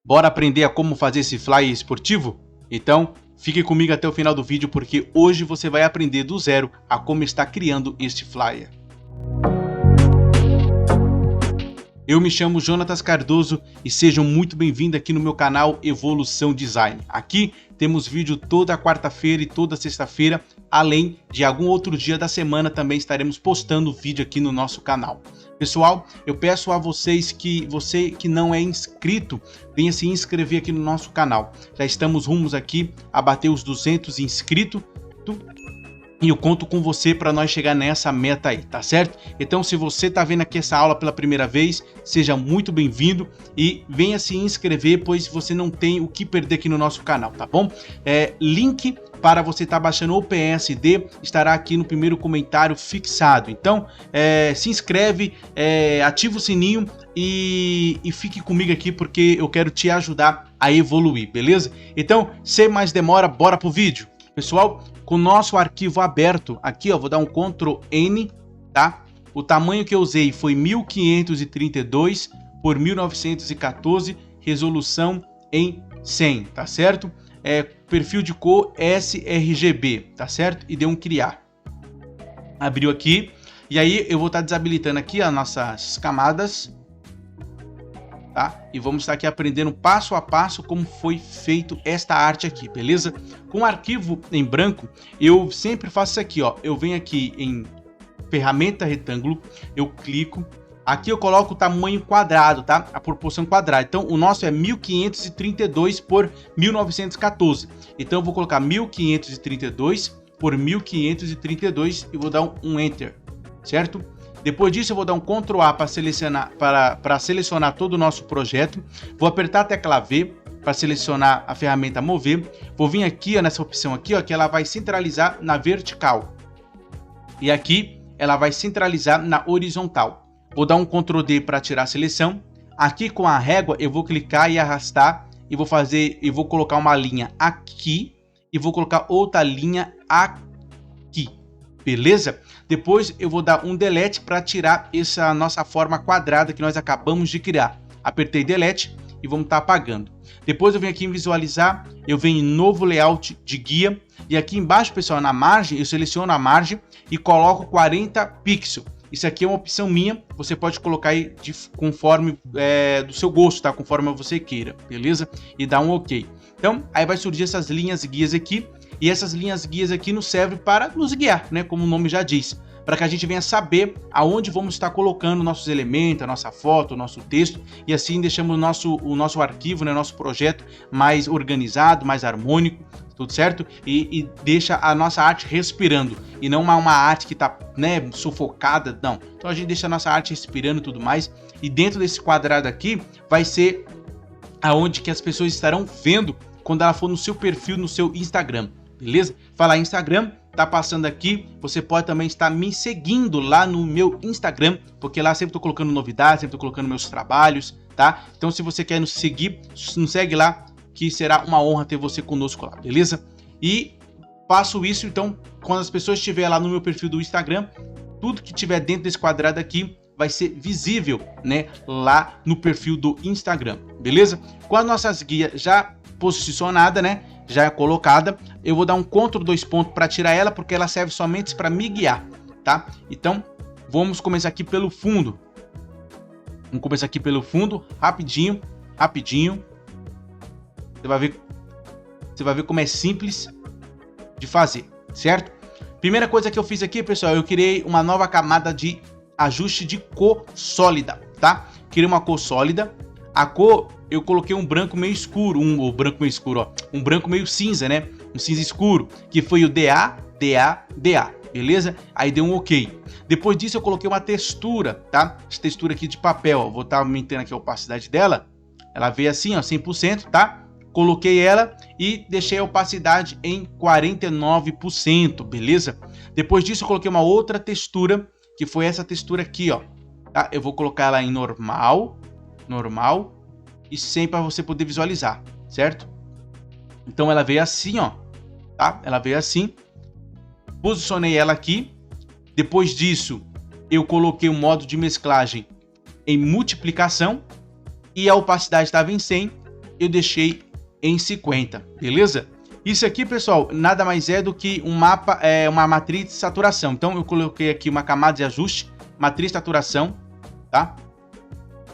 Bora aprender a como fazer esse flyer esportivo? Então, fique comigo até o final do vídeo porque hoje você vai aprender do zero a como estar criando este flyer. Eu me chamo Jonatas Cardoso e sejam muito bem-vindos aqui no meu canal Evolução Design. Aqui temos vídeo toda quarta-feira e toda sexta-feira, além de algum outro dia da semana também estaremos postando vídeo aqui no nosso canal. Pessoal, eu peço a vocês que você que não é inscrito, venha se inscrever aqui no nosso canal. Já estamos rumos aqui a bater os 200 inscritos. E eu conto com você para nós chegar nessa meta aí, tá certo? Então, se você tá vendo aqui essa aula pela primeira vez, seja muito bem-vindo e venha se inscrever, pois você não tem o que perder aqui no nosso canal, tá bom? Link para você estar baixando o PSD estará aqui no primeiro comentário fixado. Então, se inscreve, ativa o sininho e fique comigo aqui porque eu quero te ajudar a evoluir, beleza? Então, sem mais demora, bora pro vídeo. Pessoal, com o nosso arquivo aberto, aqui ó, vou dar um Ctrl N, tá? O tamanho que eu usei foi 1532 por 1914, resolução em 100, tá certo? Perfil de cor sRGB, tá certo? E deu um criar. Abriu aqui, e aí eu vou estar desabilitando aqui as nossas camadas, tá? E vamos estar aqui aprendendo passo a passo como foi feito esta arte aqui, beleza? Com o arquivo em branco, eu sempre faço isso aqui, ó. Eu venho aqui em ferramenta retângulo, eu clico, aqui eu coloco o tamanho quadrado, tá? A proporção quadrada. Então o nosso é 1532 por 1914. Então eu vou colocar 1532 por 1532 e vou dar um Enter, certo? Depois disso eu vou dar um Ctrl A para selecionar todo o nosso projeto. Vou apertar a tecla V para selecionar a ferramenta mover. Vou vir aqui ó, nessa opção aqui, ó, que ela vai centralizar na vertical. E aqui ela vai centralizar na horizontal. Vou dar um Ctrl D para tirar a seleção. Aqui com a régua eu vou clicar e arrastar e vou colocar uma linha aqui e vou colocar outra linha aqui. Beleza? Depois eu vou dar um delete para tirar essa nossa forma quadrada que nós acabamos de criar. Apertei delete e vamos estar apagando. Depois eu venho aqui em visualizar, eu venho em novo layout de guia e aqui embaixo, pessoal, na margem, eu seleciono a margem e coloco 40 pixels. Isso aqui é uma opção minha, você pode colocar aí conforme do seu gosto, tá? Conforme você queira, beleza? E dá um OK. Então, aí vai surgir essas linhas guias aqui. E essas linhas guias aqui nos servem para nos guiar, né? Como o nome já diz, para que a gente venha saber aonde vamos estar colocando nossos elementos, a nossa foto, o nosso texto, e assim deixamos o nosso arquivo, né? Nosso projeto mais organizado, mais harmônico, tudo certo? E deixa a nossa arte respirando, e não uma arte que está, né, sufocada, não. Então a gente deixa a nossa arte respirando e tudo mais, e dentro desse quadrado aqui vai ser aonde que as pessoas estarão vendo quando ela for no seu perfil, no seu Instagram. Beleza? Falar em Instagram, tá passando aqui, você pode também estar me seguindo lá no meu Instagram, porque lá sempre tô colocando novidades, sempre tô colocando meus trabalhos, tá? Então se você quer nos seguir, nos segue lá, que será uma honra ter você conosco lá, beleza? E faço isso, então, quando as pessoas estiverem lá no meu perfil do Instagram, tudo que tiver dentro desse quadrado aqui vai ser visível, né, lá no perfil do Instagram, beleza? Com as nossas guias já posicionadas, né, já é colocada, eu vou dar um Ctrl 2 pontos para tirar ela, porque ela serve somente para me guiar, tá? Então, vamos começar aqui pelo fundo. Vamos começar aqui pelo fundo, rapidinho, rapidinho. Você vai ver como é simples de fazer, certo? Primeira coisa que eu fiz aqui, pessoal, eu criei uma nova camada de ajuste de cor sólida, tá? Criei uma cor sólida. A cor, eu coloquei um branco meio escuro, um branco meio cinza, né? Um cinza escuro, que foi o DA, beleza? Aí deu um OK. Depois disso eu coloquei uma textura, tá? Essa textura aqui de papel, ó. Vou estar aumentando aqui a opacidade dela. Ela veio assim, ó, 100%, tá? Coloquei ela e deixei a opacidade em 49%, beleza? Depois disso eu coloquei uma outra textura, que foi essa textura aqui, ó. Tá? Eu vou colocar ela em normal e 100 para você poder visualizar, certo? Então ela veio assim, ó, tá? Ela veio assim. Posicionei ela aqui. Depois disso, eu coloquei o modo de mesclagem em multiplicação e a opacidade estava em 100. eu deixei em 50, beleza? Isso aqui, pessoal, nada mais é do que um mapa, uma matriz de saturação. Então, eu coloquei aqui uma camada de ajuste, matriz de saturação, tá?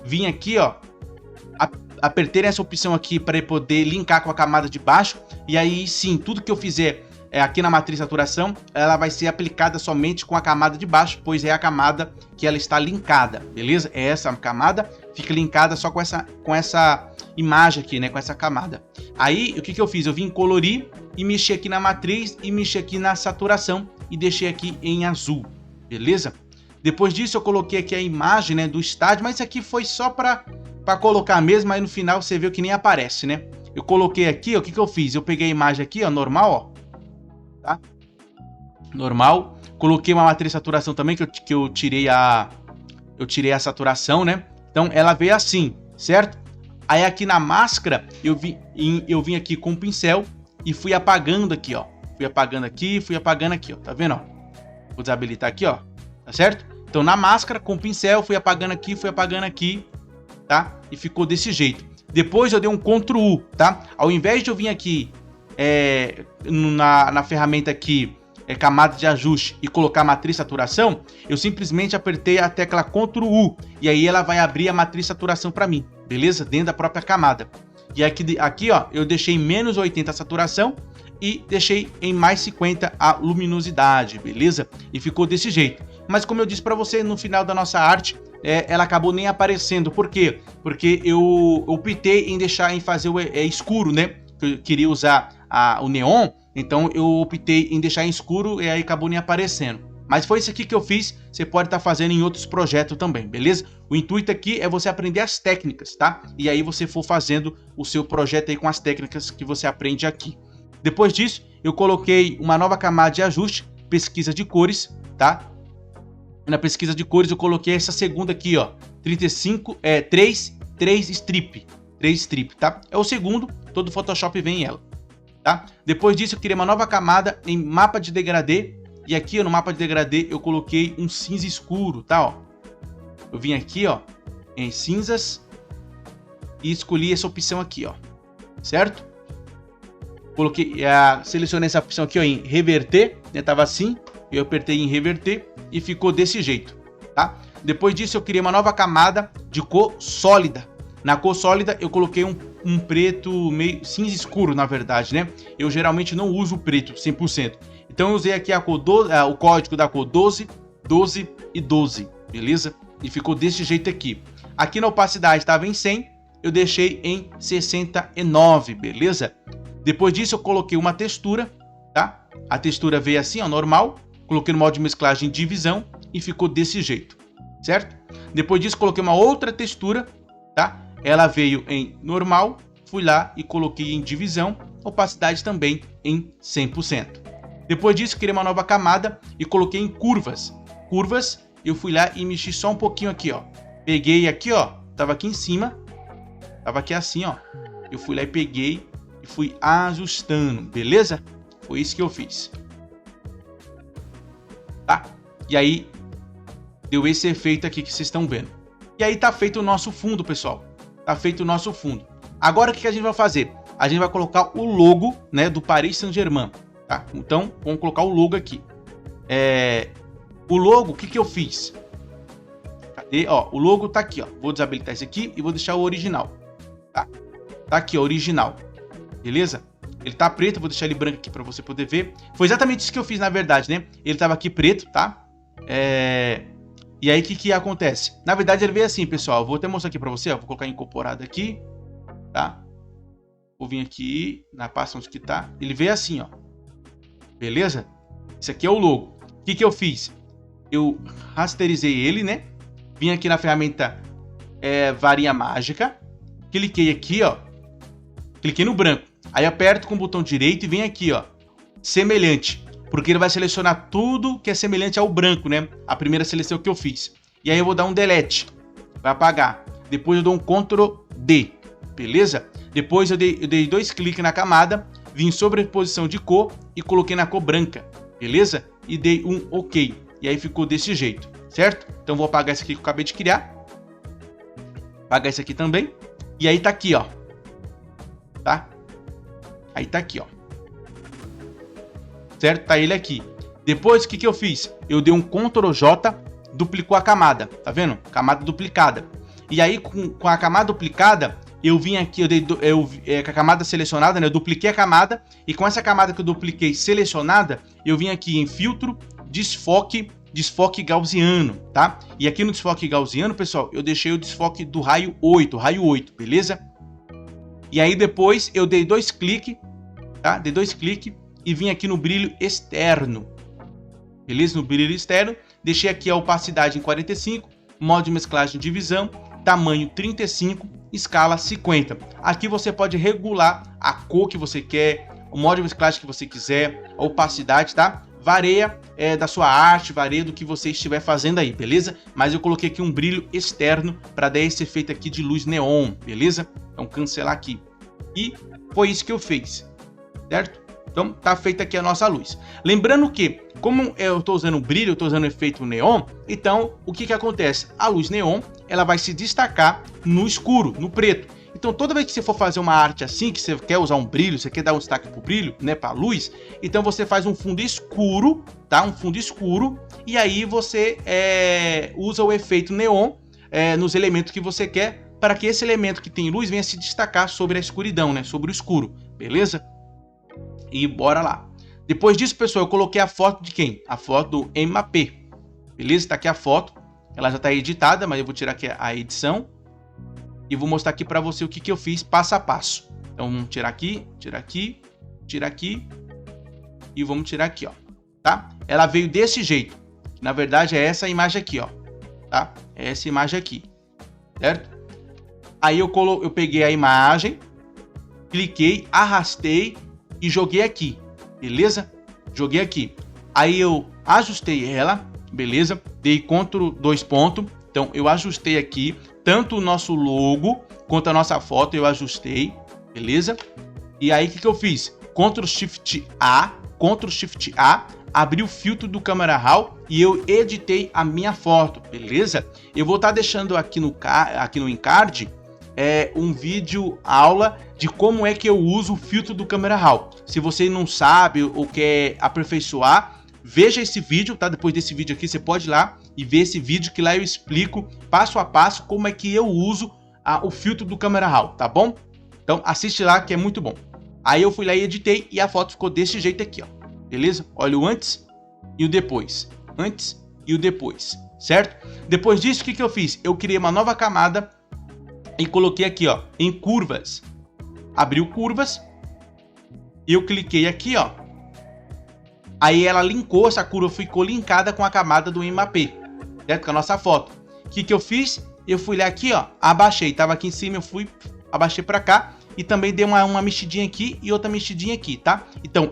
Vim aqui, ó, apertei essa opção aqui para poder linkar com a camada de baixo. E aí, sim, tudo que eu fizer aqui na matriz de saturação, ela vai ser aplicada somente com a camada de baixo, pois é a camada que ela está linkada, beleza? É essa camada, fica linkada só com essa imagem aqui, né, com essa camada. Aí, o que eu fiz? Eu vim colorir e mexi aqui na matriz e mexi aqui na saturação e deixei aqui em azul, beleza? Depois disso, eu coloquei aqui a imagem, né, do estádio, mas isso aqui foi só para colocar mesmo, aí no final você viu que nem aparece, né? Eu coloquei aqui, ó, o que eu fiz? Eu peguei a imagem aqui, ó, normal, ó, tá? Normal. Coloquei uma matriz de saturação também, que eu tirei a saturação, né? Então, ela veio assim, certo? Aí aqui na máscara, eu vim aqui com o pincel e fui apagando aqui, ó. Fui apagando aqui, ó. Tá vendo, ó? Vou desabilitar aqui, ó. Tá certo? Então, na máscara, com o pincel, fui apagando aqui, tá? E ficou desse jeito. Depois eu dei um Ctrl U, tá? Ao invés de eu vir aqui na ferramenta aqui, camada de ajuste e colocar matriz de saturação, eu simplesmente apertei a tecla Ctrl U e aí ela vai abrir a matriz de saturação para mim, beleza? Dentro da própria camada. E aqui, ó, eu deixei em menos 80 a saturação e deixei em mais 50 a luminosidade, beleza? E ficou desse jeito. Mas como eu disse para você, no final da nossa arte, ela acabou nem aparecendo. Por quê? Porque eu optei em fazer o escuro, né? Eu queria usar o neon, então eu optei em deixar em escuro e aí acabou nem aparecendo. Mas foi isso aqui que eu fiz, você pode estar fazendo em outros projetos também, beleza? O intuito aqui é você aprender as técnicas, tá? E aí você for fazendo o seu projeto aí com as técnicas que você aprende aqui. Depois disso, eu coloquei uma nova camada de ajuste, pesquisa de cores, tá? Na pesquisa de cores eu coloquei essa segunda aqui, ó, 3 strip, tá? É o segundo, todo Photoshop vem ela, tá? Depois disso eu criei uma nova camada em mapa de degradê, e aqui, ó, no mapa de degradê eu coloquei um cinza escuro, tá, ó? Eu vim aqui, ó, em cinzas e escolhi essa opção aqui, ó, certo? Coloquei, selecionei essa opção aqui, ó, em reverter, né? Tava assim, eu apertei em reverter e ficou desse jeito, tá? Depois disso eu criei uma nova camada de cor sólida. Na cor sólida eu coloquei um preto meio cinza escuro, na verdade, né? Eu geralmente não uso preto 100%. Então eu usei aqui a cor o código da cor 12, 12 e 12, beleza? E ficou desse jeito aqui. Aqui na opacidade estava em 100, eu deixei em 69, beleza? Depois disso eu coloquei uma textura, tá? A textura veio assim, ó, normal. Coloquei no modo de mesclagem divisão e ficou desse jeito, certo? Depois disso coloquei uma outra textura, tá? Ela veio em normal, fui lá e coloquei em divisão, opacidade também em 100%. Depois disso criei uma nova camada e coloquei em curvas. Curvas, eu fui lá e mexi só um pouquinho aqui, ó. Peguei aqui, ó, tava aqui em cima, tava aqui assim, ó. Eu fui lá e peguei e fui ajustando, beleza? Foi isso que eu fiz. Tá? E aí, deu esse efeito aqui que vocês estão vendo. E aí tá feito o nosso fundo, pessoal. Tá feito o nosso fundo. Agora, o que a gente vai fazer? A gente vai colocar o logo, né, do Paris Saint-Germain, tá? Então, vamos colocar o logo aqui. O logo, o que eu fiz? Cadê? Ó, o logo tá aqui, ó. Vou desabilitar esse aqui e vou deixar o original, tá? Tá aqui, ó, original. Beleza? Ele tá preto, vou deixar ele branco aqui para você poder ver. Foi exatamente isso que eu fiz, na verdade, né? Ele tava aqui preto, tá? E aí, o que acontece? Na verdade, ele veio assim, pessoal. Vou até mostrar aqui para você, ó. Vou colocar incorporado aqui, tá? Vou vir aqui na pasta onde que tá. Ele veio assim, ó. Beleza? Esse aqui é o logo. O que eu fiz? Eu rasterizei ele, né? Vim aqui na ferramenta varinha mágica. Cliquei aqui, ó. Cliquei no branco. Aí aperto com o botão direito e vem aqui, ó, semelhante, porque ele vai selecionar tudo que é semelhante ao branco, né? A primeira seleção que eu fiz. E aí eu vou dar um delete, vai apagar. Depois eu dou um Ctrl D, beleza? Depois eu dei 2 cliques na camada, vim em sobreposição de cor e coloquei na cor branca, beleza? E dei um OK. E aí ficou desse jeito, certo? Então vou apagar esse aqui que eu acabei de criar. Apagar esse aqui também. E aí tá aqui, ó. tá? Aí tá aqui, ó. Certo? Tá ele aqui. Depois, o que eu fiz? Eu dei um Ctrl J, duplicou a camada, tá vendo? Camada duplicada. E aí, com a camada duplicada, eu vim aqui, com a camada selecionada, né? Eu dupliquei a camada, e com essa camada que eu dupliquei selecionada, eu vim aqui em filtro, desfoque gaussiano, tá? E aqui no desfoque gaussiano, pessoal, eu deixei o desfoque do raio 8, beleza? E aí depois eu dei 2 cliques, tá? Dei 2 cliques e vim aqui no brilho externo, beleza? No brilho externo, deixei aqui a opacidade em 45, modo de mesclagem de divisão, tamanho 35, escala 50. Aqui você pode regular a cor que você quer, o modo de mesclagem que você quiser, a opacidade, tá? Varia da sua arte, varia do que você estiver fazendo aí, beleza? Mas eu coloquei aqui um brilho externo para dar esse efeito aqui de luz neon, beleza? Então cancelar aqui. E foi isso que eu fiz, certo? Então tá feita aqui a nossa luz. Lembrando que, como eu estou usando brilho, eu estou usando efeito neon, então o que acontece? A luz neon, ela vai se destacar no escuro, no preto. Então toda vez que você for fazer uma arte assim, que você quer usar um brilho, você quer dar um destaque pro brilho, né, pra luz, então você faz um fundo escuro, tá? Um fundo escuro, e aí você usa o efeito neon nos elementos que você quer, para que esse elemento que tem luz venha se destacar sobre a escuridão, né? Sobre o escuro, beleza? E bora lá. Depois disso, pessoal, eu coloquei a foto de quem? A foto do MAP. Beleza? Tá aqui a foto. Ela já tá editada, mas eu vou tirar aqui a edição. E vou mostrar aqui pra você o que eu fiz passo a passo. Então, vamos tirar aqui, tirar aqui, tirar aqui. E vamos tirar aqui, ó. Tá? Ela veio desse jeito. Na verdade, é essa imagem aqui, ó. Tá? É essa imagem aqui. Certo? Aí eu peguei a imagem, cliquei, arrastei e joguei aqui, beleza? Joguei aqui. Aí eu ajustei ela, beleza? Dei Ctrl 2 pontos. Então eu ajustei aqui, tanto o nosso logo quanto a nossa foto eu ajustei, beleza? E aí o que eu fiz? Ctrl Shift A, abri o filtro do Camera Raw e eu editei a minha foto, beleza? Eu vou estar deixando aqui no encard um vídeo aula de como é que eu uso o filtro do Camera Raw. Se você não sabe ou quer aperfeiçoar, veja esse vídeo, tá? Depois desse vídeo aqui, você pode ir lá e ver esse vídeo que lá eu explico passo a passo como é que eu uso o filtro do Camera Raw, tá bom? Então assiste lá que é muito bom. Aí eu fui lá e editei e a foto ficou desse jeito aqui, ó. Beleza? Olha o antes e o depois. Antes e o depois, certo? Depois disso, o que eu fiz? Eu criei uma nova camada e coloquei aqui, ó, em curvas. Abriu curvas. Eu cliquei aqui, ó. Aí ela linkou, essa curva ficou linkada com a camada do MAP, certo? Com a nossa foto. O que eu fiz? Eu fui lá aqui, ó, abaixei. Tava aqui em cima, eu fui, abaixei pra cá. E também dei uma mexidinha aqui e outra mexidinha aqui, tá? Então,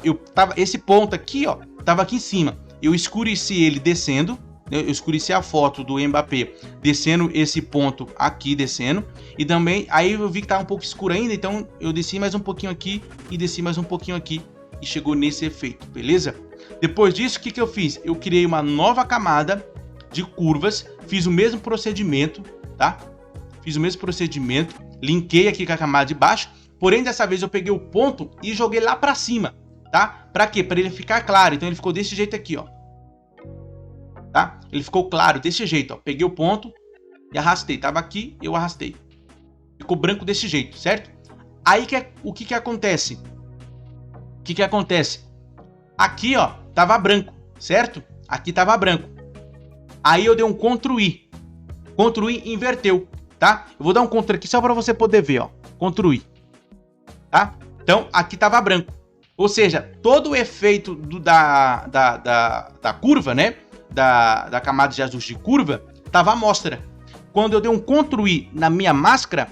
esse ponto aqui, ó, tava aqui em cima. Eu escureci ele descendo. Eu escureci a foto do Mbappé descendo esse ponto aqui, descendo. E também, aí eu vi que tava um pouco escuro ainda, então eu desci mais um pouquinho aqui e desci mais um pouquinho aqui. E chegou nesse efeito, beleza? Depois disso, o que eu fiz? Eu criei uma nova camada de curvas, fiz o mesmo procedimento, tá? Fiz o mesmo procedimento, linkei aqui com a camada de baixo, porém dessa vez eu peguei o ponto e joguei lá pra cima, tá? Pra quê? Pra ele ficar claro, então ele ficou desse jeito aqui, ó. Tá? Ele ficou claro desse jeito, ó. Peguei o ponto e arrastei. Tava aqui, eu arrastei. Ficou branco desse jeito, certo? Aí o que acontece? O que acontece? Aqui, ó, tava branco, certo? Aqui tava branco. Aí eu dei um Ctrl I. Ctrl I inverteu, tá? Eu vou dar um Ctrl aqui só para você poder ver, ó. Ctrl I. Tá? Então, aqui tava branco. Ou seja, todo o efeito da curva, né? Da camada de ajuste de curva, tava à mostra. Quando eu dei um Ctrl I na minha máscara,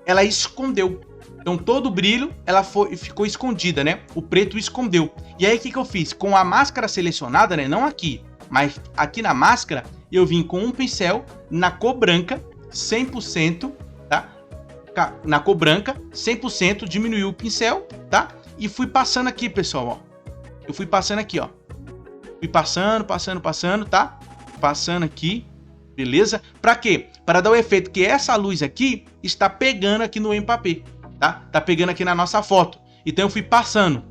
ela escondeu. Então todo o brilho ficou escondida, né? O preto escondeu. E aí o que eu fiz? Com a máscara selecionada, né? Não aqui, mas aqui na máscara, eu vim com um pincel na cor branca, 100%, tá? Na cor branca, 100%, diminuiu o pincel, tá? E fui passando aqui, pessoal, ó. Eu fui passando aqui, ó. Fui passando, tá? Passando aqui, beleza? Pra quê? Para dar o efeito que essa luz aqui está pegando aqui no Mbappé, tá? Tá pegando aqui na nossa foto. Então eu fui passando,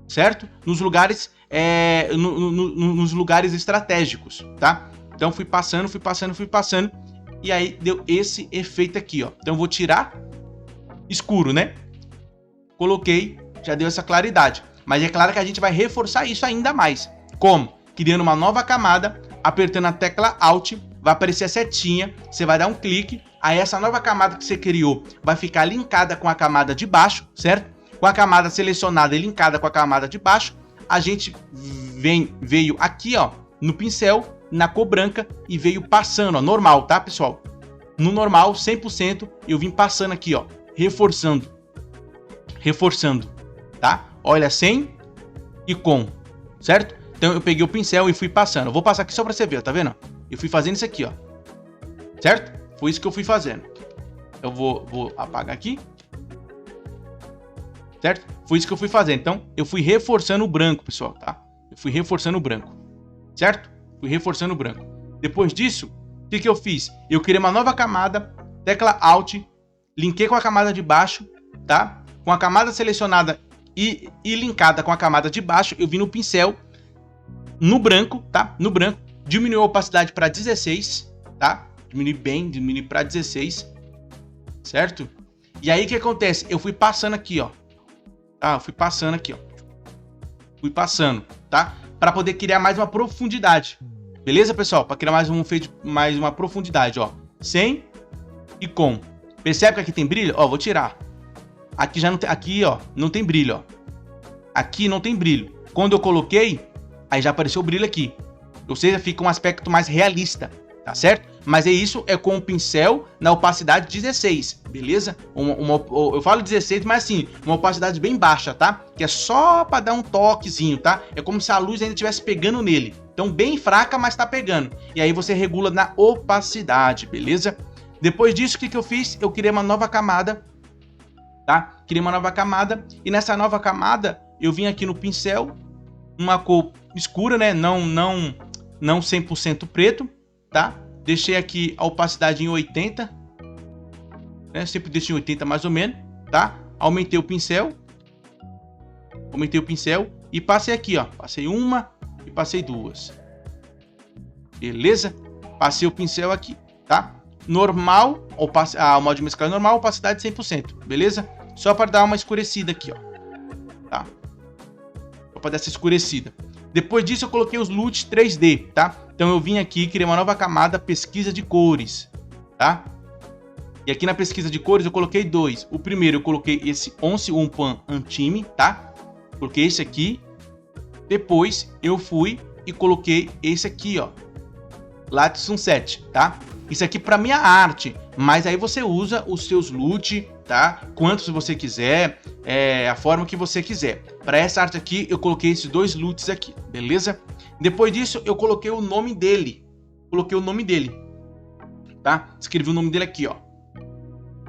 certo? Nos lugares, nos lugares estratégicos, tá? Então fui passando, e aí deu esse efeito aqui, ó. Então eu vou tirar escuro, né? Coloquei, já deu essa claridade. Mas é claro que a gente vai reforçar isso ainda mais. Como? Criando uma nova camada, apertando a tecla Alt, vai aparecer a setinha, você vai dar um clique, aí essa nova camada que você criou vai ficar linkada com a camada de baixo, certo? Com a camada selecionada e linkada com a camada de baixo, a gente veio aqui, ó, no pincel, na cor branca e veio passando, ó, normal, tá, pessoal? No normal, 100%, eu vim passando aqui, ó, reforçando, tá? Olha, sem e com, certo? Então eu peguei o pincel e fui passando. Eu vou passar aqui só pra você ver, ó, tá vendo? Eu fui fazendo isso aqui, ó, certo? Foi isso que eu fui fazendo. Eu vou apagar aqui, certo? Foi isso que eu fui fazendo. Então eu fui reforçando o branco, pessoal, tá? Eu fui reforçando o branco, certo? Fui reforçando o branco. Depois disso, o que eu fiz? Eu criei uma nova camada, tecla Alt, linkei com a camada de baixo, tá? Com a camada selecionada e linkada com a camada de baixo, eu vim no pincel, no branco, tá? No branco, diminuiu a opacidade para 16, tá? Diminui para 16, certo? E aí o que acontece? Eu fui passando aqui, ó. Tá? Eu fui passando aqui, ó. Fui passando, tá? Para poder criar mais uma profundidade. Beleza, pessoal? Para criar mais uma profundidade, ó. Sem e com. Percebe que aqui tem brilho? Ó, vou tirar. Aqui já não tem, aqui, ó, não tem brilho, ó. Aqui não tem brilho. Quando eu coloquei, aí já apareceu o brilho aqui. Ou seja, fica um aspecto mais realista, tá certo? Mas é isso, é com o pincel na opacidade 16, beleza? Eu falo 16, mas assim, uma opacidade bem baixa, tá? Que é só para dar um toquezinho, tá? É como se a luz ainda estivesse pegando nele. Então bem fraca, mas tá pegando. E aí você regula na opacidade, beleza? Depois disso, o que eu fiz? Eu criei uma nova camada, tá? Criei uma nova camada, e nessa nova camada, eu vim aqui no pincel, uma cor escura, né? Não 100% preto, tá? Deixei aqui a opacidade em 80, né? Sempre deixo em 80 mais ou menos, tá? Aumentei o pincel e passei aqui, ó. Passei uma e passei duas. Beleza? Passei o pincel aqui, tá? Normal, o modo de mesclar normal, opacidade 100%, beleza? Só para dar uma escurecida aqui, ó. Tá? Só para dar essa escurecida. Depois disso eu coloquei os LUT 3D, tá? Então eu vim aqui e criei uma nova camada, pesquisa de cores, tá? E aqui na pesquisa de cores eu coloquei dois. O primeiro eu coloquei esse Once Umpan Antime, tá? Coloquei esse aqui. Depois eu fui e coloquei esse aqui, ó. Light Sunset, tá? Isso aqui para minha arte, mas aí você usa os seus LUT, tá? Quantos você quiser, a forma que você quiser. Para essa arte aqui, eu coloquei esses dois LUTs aqui, beleza? Depois disso, eu coloquei o nome dele. Tá? Escrevi o nome dele aqui, ó.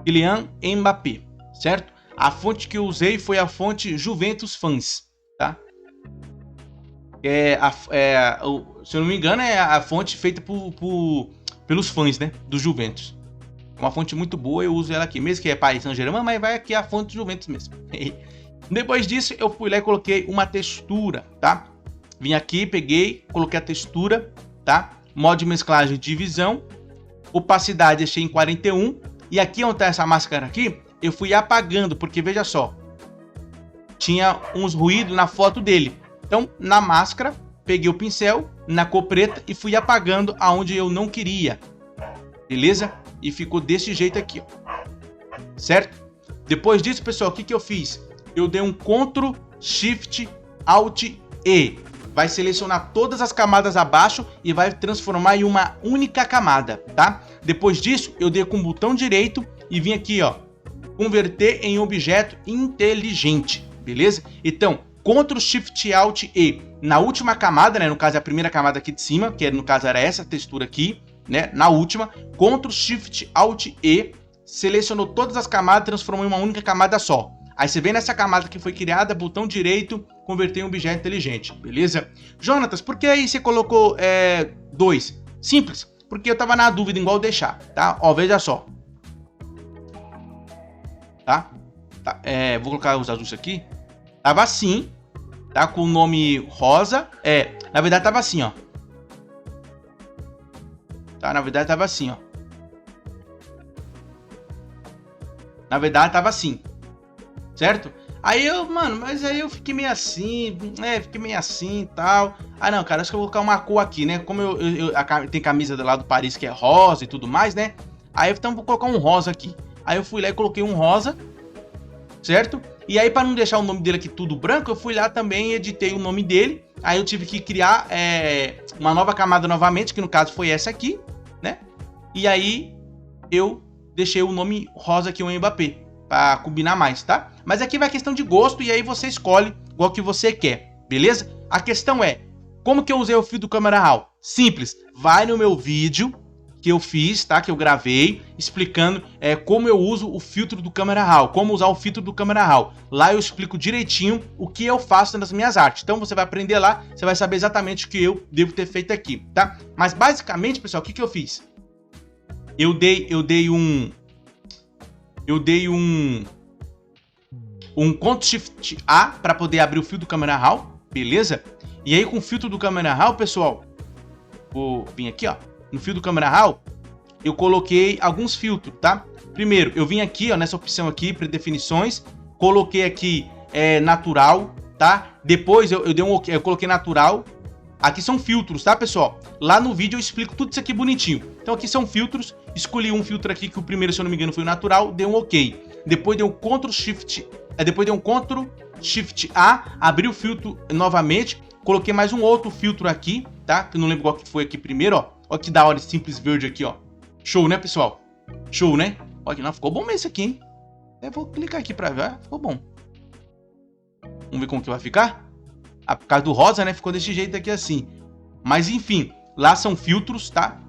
Kylian Mbappé, certo? A fonte que eu usei foi a fonte Juventus Fans, tá? Se eu não me engano, é a fonte feita pelos fãs, né? Do Juventus. Uma fonte muito boa, eu uso ela aqui. Mesmo que é Paris Saint-Germain, mas vai aqui a fonte do Juventus mesmo. Depois disso, eu fui lá e coloquei uma textura, tá? Vim aqui, peguei, coloquei a textura, tá? Modo de mesclagem, divisão. Opacidade, deixei em 41. E aqui onde tá essa máscara aqui, eu fui apagando, porque veja só. Tinha uns ruídos na foto dele. Então, na máscara, peguei o pincel, na cor preta, e fui apagando aonde eu não queria. Beleza? E ficou desse jeito aqui, ó. Certo? Depois disso, pessoal, o que eu fiz? Eu dei um Ctrl, Shift, Alt, E. Vai selecionar todas as camadas abaixo e vai transformar em uma única camada, tá? Depois disso, eu dei com o botão direito e vim aqui, ó. Converter em objeto inteligente, beleza? Então, Ctrl, Shift, Alt, E. Na última camada, né? No caso, é a primeira camada aqui de cima, que no caso era essa textura aqui, né? Na última, Ctrl, Shift, Alt, E. Selecionou todas as camadas e transformou em uma única camada só. Aí você vem nessa camada que foi criada, botão direito, converter em objeto inteligente, beleza? Jonatas, por que aí você colocou 2? Simples, porque eu tava na dúvida em qual deixar, tá? Ó, veja só. Tá vou colocar os ajustes aqui. Tava assim, tá? Com o nome rosa. Na verdade tava assim, ó. Tá? Na verdade tava assim, ó. Na verdade tava assim. Certo? Aí mas aí eu fiquei meio assim, e tal. Ah, não, cara, acho que eu vou colocar uma cor aqui, né? Como tem camisa lá do Paris que é rosa e tudo mais, né? Aí então vou colocar um rosa aqui. Aí eu fui lá e coloquei um rosa, certo? E aí, para não deixar o nome dele aqui tudo branco, eu fui lá também e editei o nome dele. Aí eu tive que criar uma nova camada novamente, que no caso foi essa aqui, né? E aí eu deixei o nome rosa aqui, o Mbappé, para combinar mais, tá? Mas aqui vai questão de gosto e aí você escolhe igual que você quer, beleza? A questão é, como que eu usei o filtro do Camera Raw? Simples, vai no meu vídeo que eu fiz, tá? Que eu gravei, explicando como eu uso o filtro do Camera Raw, como usar o filtro do Camera Raw. Lá eu explico direitinho o que eu faço nas minhas artes. Então você vai aprender lá, você vai saber exatamente o que eu devo ter feito aqui, tá? Mas basicamente, pessoal, o que eu fiz? Eu dei um Ctrl Shift A para poder abrir o filtro do Camera Raw, beleza? E aí com o filtro do Camera Raw, pessoal, vou vir aqui, ó, no filtro do Camera Raw, eu coloquei alguns filtros, tá? Primeiro, eu vim aqui, ó, nessa opção aqui, predefinições, coloquei aqui natural, tá? Depois eu coloquei natural. Aqui são filtros, tá, pessoal? Lá no vídeo eu explico tudo isso aqui bonitinho. Então aqui são filtros, escolhi um filtro aqui que o primeiro, se eu não me engano, foi o natural, dei um OK. Depois dei um Ctrl Shift A, abri o filtro novamente, coloquei mais um outro filtro aqui, tá? Que eu não lembro qual que foi aqui primeiro, ó. Olha que da hora esse simples verde aqui, ó. Show, né, pessoal? Show, né? Olha que não, ficou bom mesmo esse aqui, hein? Eu vou clicar aqui pra ver, ficou bom. Vamos ver como que vai ficar? Por causa do rosa, né? Ficou desse jeito aqui assim. Mas enfim, lá são filtros, tá?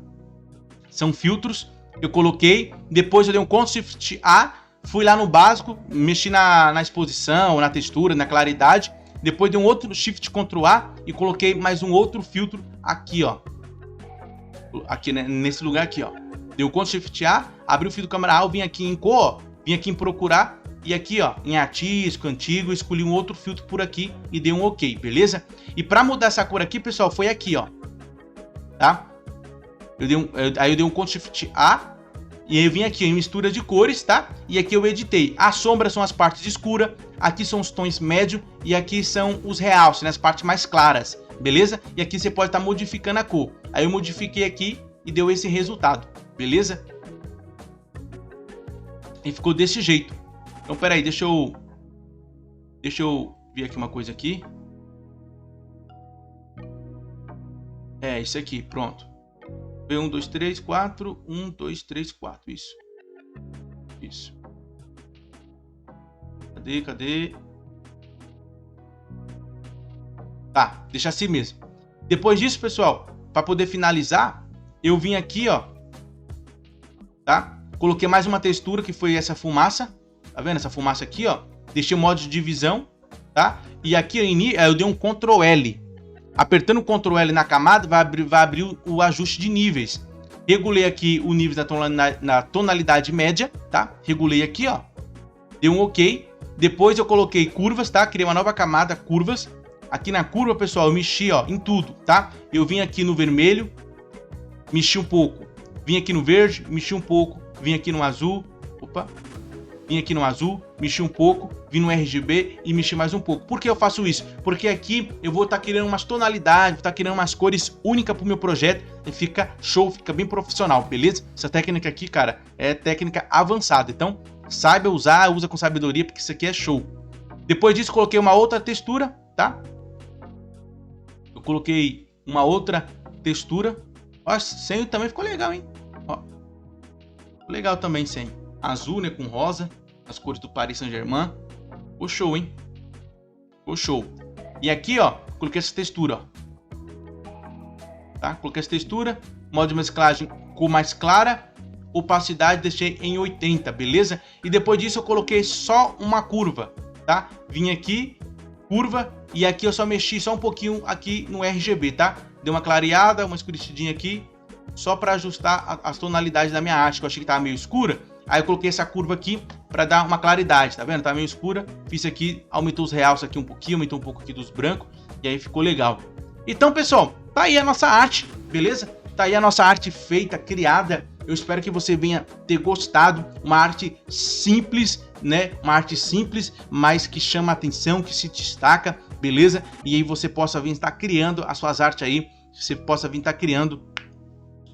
São filtros. Eu coloquei. Depois eu dei um Ctrl Shift A. Fui lá no básico. Mexi na exposição, na textura, na claridade. Depois dei um outro Shift Ctrl A. E coloquei mais um outro filtro aqui, ó. Aqui, né? Nesse lugar aqui, ó. Dei o Ctrl Shift A. Abri o filtro do Camera Raw. Vim aqui em cor. Vim aqui em procurar. E aqui, ó, em artístico, antigo, escolhi um outro filtro por aqui e dei um OK, beleza? E para mudar essa cor aqui, pessoal, foi aqui, ó. Tá? Aí eu dei um Ctrl Shift A e aí eu vim aqui em mistura de cores, tá? E aqui eu editei. As sombras são as partes escuras, aqui são os tons médios e aqui são os realces, né, as partes mais claras, beleza? E aqui você pode estar modificando a cor. Aí eu modifiquei aqui e deu esse resultado, beleza? E ficou desse jeito. Então, peraí, deixa eu ver aqui uma coisa aqui. Isso aqui, pronto. 1, 2, 3, 4. 1, 2, 3, 4. Isso. Isso. Cadê? Tá, deixa assim mesmo. Depois disso, pessoal, para poder finalizar, eu vim aqui, ó. Tá? Coloquei mais uma textura que foi essa fumaça. Tá vendo essa fumaça aqui, ó? Deixei o modo de divisão, tá? E aqui eu dei um Ctrl L. Apertando o Ctrl L na camada, vai abrir o ajuste de níveis. Regulei aqui o nível na tonalidade média, tá? Regulei aqui, ó. Dei um OK. Depois eu coloquei curvas, tá? Criei uma nova camada, curvas. Aqui na curva, pessoal, eu mexi, ó, em tudo, tá? Eu vim aqui no vermelho, mexi um pouco. Vim aqui no verde, mexi um pouco. Vim aqui no azul. Opa. Vim aqui no azul, mexi um pouco, vim no RGB e mexi mais um pouco. Por que eu faço isso? Porque aqui eu vou estar criando umas tonalidades, vou estar criando umas cores únicas para o meu projeto e fica show, fica bem profissional, beleza? Essa técnica aqui, cara, é técnica avançada. Então, saiba usar, usa com sabedoria, porque isso aqui é show. Depois disso, coloquei uma outra textura, tá? Eu coloquei uma outra textura. Ó, sem também ficou legal, hein? Ó, ficou legal também sem. Azul, né, com rosa, as cores do Paris Saint-Germain. Ficou show, hein? Ficou show. E aqui, ó, coloquei essa textura, ó. Tá? Coloquei essa textura, modo de mesclagem cor mais clara, opacidade deixei em 80, beleza? E depois disso eu coloquei só uma curva, tá? Vim aqui, curva, e aqui eu só mexi só um pouquinho aqui no RGB, tá? Dei uma clareada, uma escurecidinha aqui, só para ajustar as tonalidades da minha arte, que eu achei que tava meio escura. Aí eu coloquei essa curva aqui para dar uma claridade, tá vendo? Tá meio escura, fiz aqui, aumentou os realces aqui um pouquinho, aumentou um pouco aqui dos brancos, e aí ficou legal. Então, pessoal, tá aí a nossa arte, beleza? Tá aí a nossa arte feita, criada. Eu espero que você venha ter gostado. Uma arte simples, né? Uma arte simples, mas que chama a atenção, que se destaca, beleza? E aí você possa vir estar criando as suas artes aí, você possa vir estar criando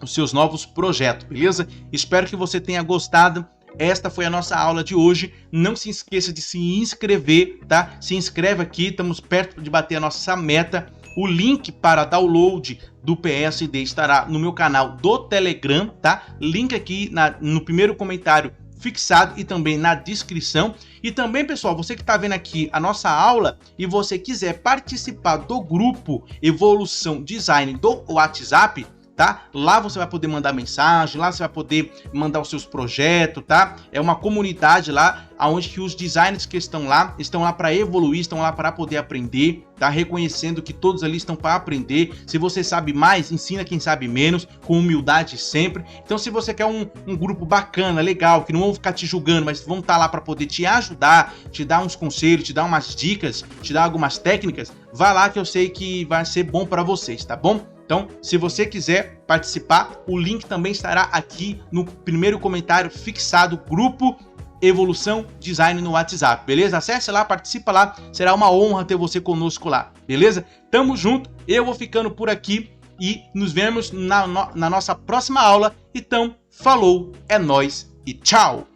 os seus novos projetos, beleza? Espero que você tenha gostado. Esta foi a nossa aula de hoje. Não se esqueça de se inscrever, tá? Se inscreve aqui, estamos perto de bater a nossa meta. O link para download do PSD estará no meu canal do Telegram, tá? Link aqui no primeiro comentário fixado e também na descrição. E também, pessoal, você que está vendo aqui a nossa aula e você quiser participar do grupo Evolução Design do WhatsApp, tá? Lá você vai poder mandar mensagem, lá você vai poder mandar os seus projetos, tá? É uma comunidade lá, onde que os designers que estão lá para evoluir, estão lá para poder aprender, tá? Reconhecendo que todos ali estão para aprender. Se você sabe mais, ensina quem sabe menos, com humildade sempre. Então, se você quer um grupo bacana, legal, que não vão ficar te julgando, mas vão estar lá para poder te ajudar, te dar uns conselhos, te dar umas dicas, te dar algumas técnicas, vá lá que eu sei que vai ser bom para vocês, tá bom? Então, se você quiser participar, o link também estará aqui no primeiro comentário fixado, grupo Evolução Design no WhatsApp, beleza? Acesse lá, participa lá, será uma honra ter você conosco lá, beleza? Tamo junto, eu vou ficando por aqui e nos vemos na nossa próxima aula. Então, falou, é nóis e tchau!